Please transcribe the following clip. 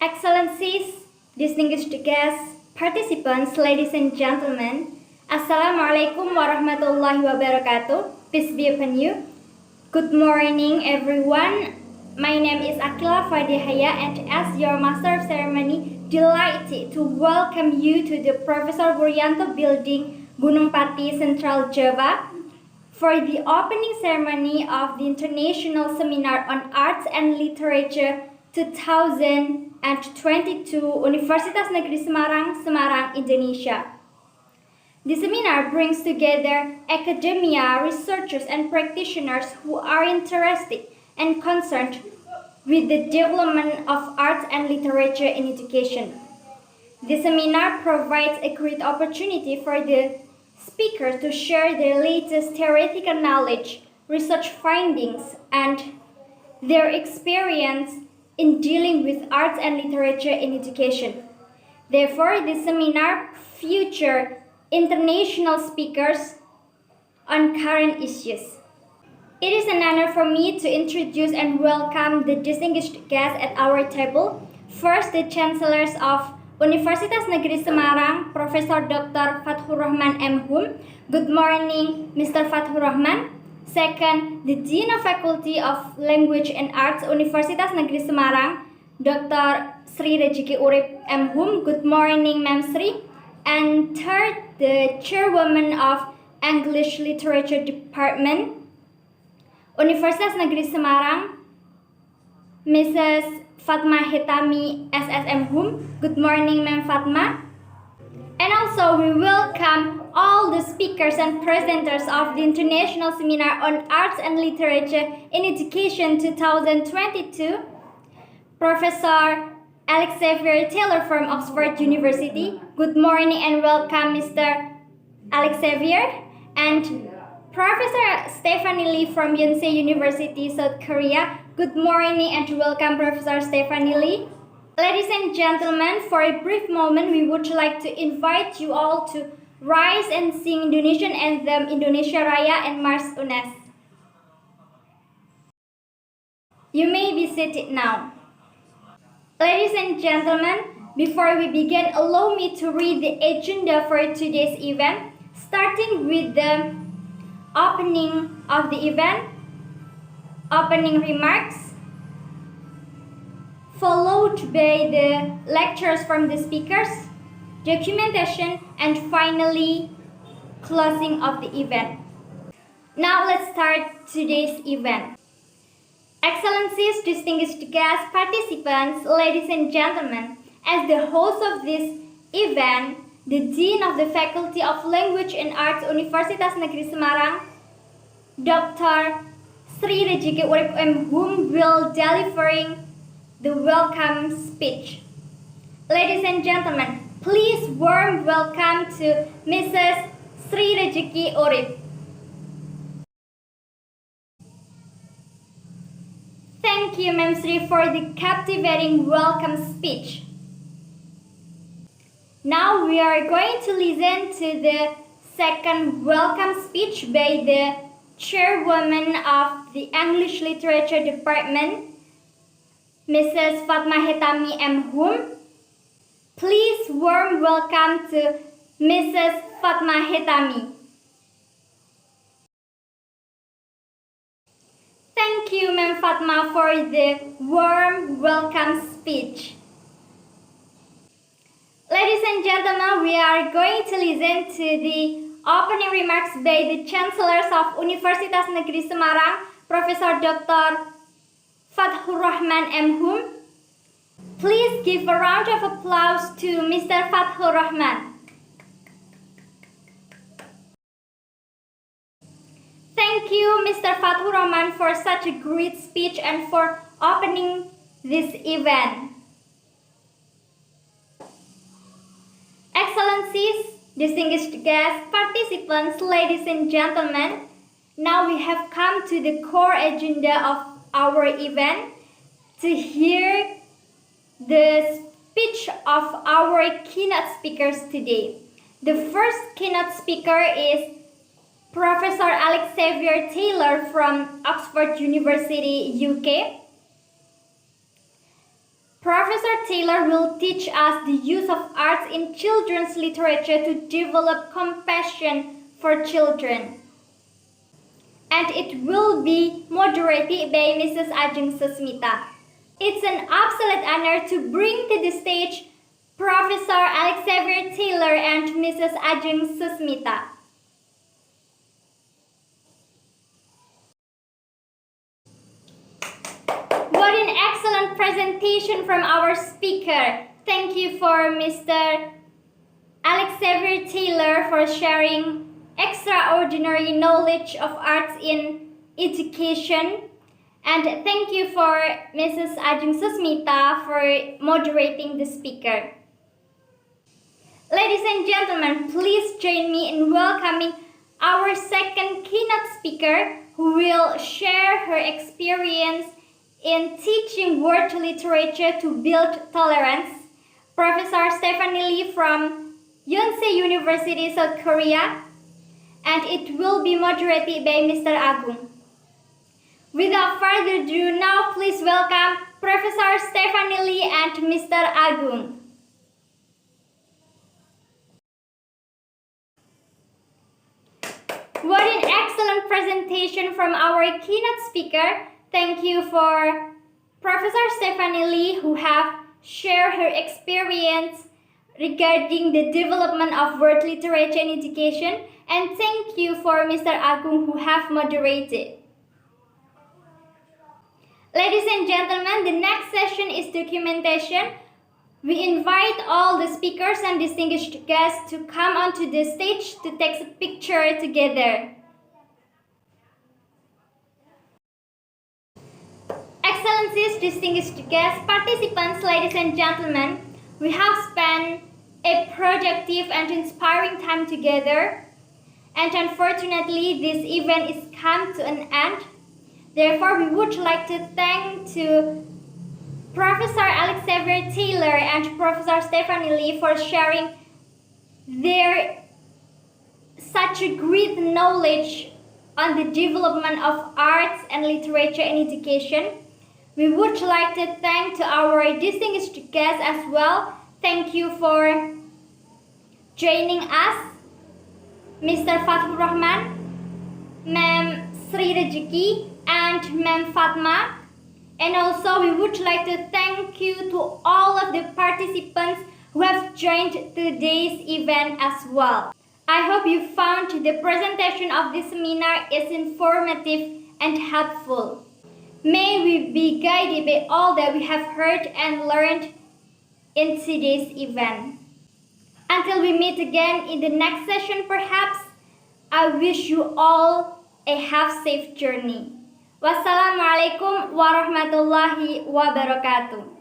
Excellencies, distinguished guests, participants, ladies and gentlemen, Assalamualaikum warahmatullahi wabarakatuh. Peace be upon you. Good morning, everyone. My name is Aqiela Fadia Haya, and as your Master of Ceremony, delighted to welcome you to the Professor Buryanto Building, Gunung Pati, Central Java, for the opening ceremony of the International Seminar on Arts and Literature 2022 Universitas Negeri Semarang, Semarang, Indonesia. The seminar brings together academia, researchers, and practitioners who are interested and concerned with the development of arts and literature in education. The seminar provides a great opportunity for the speakers to share their latest theoretical knowledge, research findings, and their experience in dealing with arts and literature in education. Therefore, the seminar features international speakers on current issues. It is an honor for me to introduce and welcome the distinguished guests at our table. First, the Chancellors of Universitas Negeri Semarang, Profesor Dr. Fathur Rahman M. Hum. Good morning, Mr. Fathur Rahman. Second, the Dean of Faculty of Language and Arts, Universitas Negeri Semarang, Dr. Sri Rejeki Urip M. Hum. Good morning, Ma'am Sri. And third, the Chairwoman of English Literature Department, Universitas Negeri Semarang, Mrs. Fatma Hitami SSM Hum. Good morning, Ma'am Fatma. And also we welcome all the speakers and presenters of the International Seminar on Arts and Literature in Education 2022, Professor Alex Xavier Taylor from Oxford University. Good morning and welcome, Mr. Alex Xavier. And Professor Stephanie Lee from Yonsei University, South Korea. Good morning and welcome, Professor Stephanie Lee. Ladies and gentlemen, for a brief moment, we would like to invite you all to rise and sing Indonesian anthem Indonesia Raya and Mars UNES. You may be seated now. Ladies and gentlemen, before we begin, allow me to read the agenda for today's event, starting with the opening of the event, opening remarks, followed by the lectures from the speakers, documentation, and finally, closing of the event. Now let's start today's event. Excellencies, distinguished guests, participants, ladies and gentlemen, as the host of this event, the Dean of the Faculty of Language and Arts Universitas Negeri Semarang, Dr. Sri Rejeki Urip M. Hum, will delivering the welcome speech. Ladies and gentlemen, please warm welcome to Mrs. Sri Rejeki Urip. Thank you, Ma'am Sri, for the captivating welcome speech. Now we are going to listen to the second welcome speech by the Chairwoman of the English Literature Department, Mrs. Fatma Hitami M. Hum. Please warm welcome to Mrs. Fatma Hitami. Thank you, Ma'am Fatma, for the warm welcome speech. Ladies and gentlemen, we are going to listen to the opening remarks by the Chancellors of Universitas Negeri Semarang, Professor Dr. Fathur Rahman M. Hum. Please give a round of applause to Mr. Fathur Rahman. Thank you, Mr. Fathur Rahman, for such a great speech and for opening this event. Excellencies, distinguished guests, participants, ladies and gentlemen, now we have come to the core agenda of our event to hear the speech of our keynote speakers today. The first keynote speaker is Professor Alex Xavier Taylor from Oxford University, UK. Professor Taylor will teach us the use of arts in children's literature to develop compassion for children. And it will be moderated by Mrs. Ajeng Susmita. It's an absolute honor to bring to the stage Professor Alex Xavier Taylor and Mrs. Ajeng Susmita. What an excellent presentation from our speaker. Thank you for Mr. Alex Xavier Taylor for sharing extraordinary knowledge of arts in education. And thank you for Mrs. Ajeng Susmita for moderating the speaker. Ladies and gentlemen, please join me in welcoming our second keynote speaker who will share her experience in teaching world literature to build tolerance, Professor Stephanie Lee from Yonsei University, South Korea, and it will be moderated by Mr. Agung. Without further ado, now please welcome Professor Stephanie Lee and Mr. Agung. What an excellent presentation from our keynote speaker. Thank you for Professor Stephanie Lee who have shared her experience regarding the development of world literature and education, and thank you for Mr. Agung who have moderated. Ladies and gentlemen, the next session is documentation. We invite all the speakers and distinguished guests to come onto the stage to take a picture together. Excellencies, distinguished guests, participants, ladies and gentlemen, we have spent a productive and inspiring time together, and unfortunately this event is come to an end. Therefore, we would like to thank to Professor Alex Xavier Taylor and Professor Stephanie Lee for sharing their such a great knowledge on the development of arts and literature and education. We would like to thank to our distinguished guests as well. Thank you for joining us, Mr. Fathur Rahman, Ma'am Sri Rejeki, and Ma'am Fatma. And also we would like to thank you to all of the participants who have joined today's event as well. I hope you found the presentation of this seminar is informative and helpful. May we be guided by all that we have heard and learned in today's event. Until we meet again in the next session perhaps, I wish you all a safe journey. Wassalamualaikum warahmatullahi wabarakatuh.